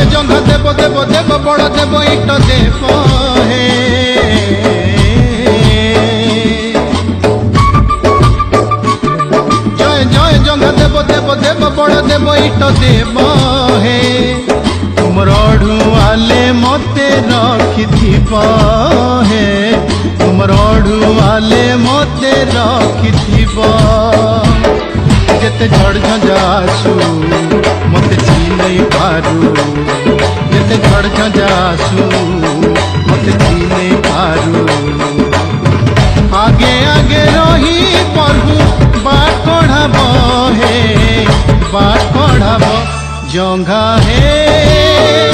जय जंघा देव देव देव बड़ देव इट देव हे जय जय जंघा देव देव देव बड़ देव इट देव हे तुम रढ़ुआले मते रखिथिब हे तुम रढ़ुआले मते रखिथिब जेते झड़ झंझा आसू मते चिन्ह पारू जेते झड़ झंझा आसू मते चिन्ह पारू आगे आगे रही प्रभु बाट कढ़ाब हे बाट कढ़ाब जंघा हे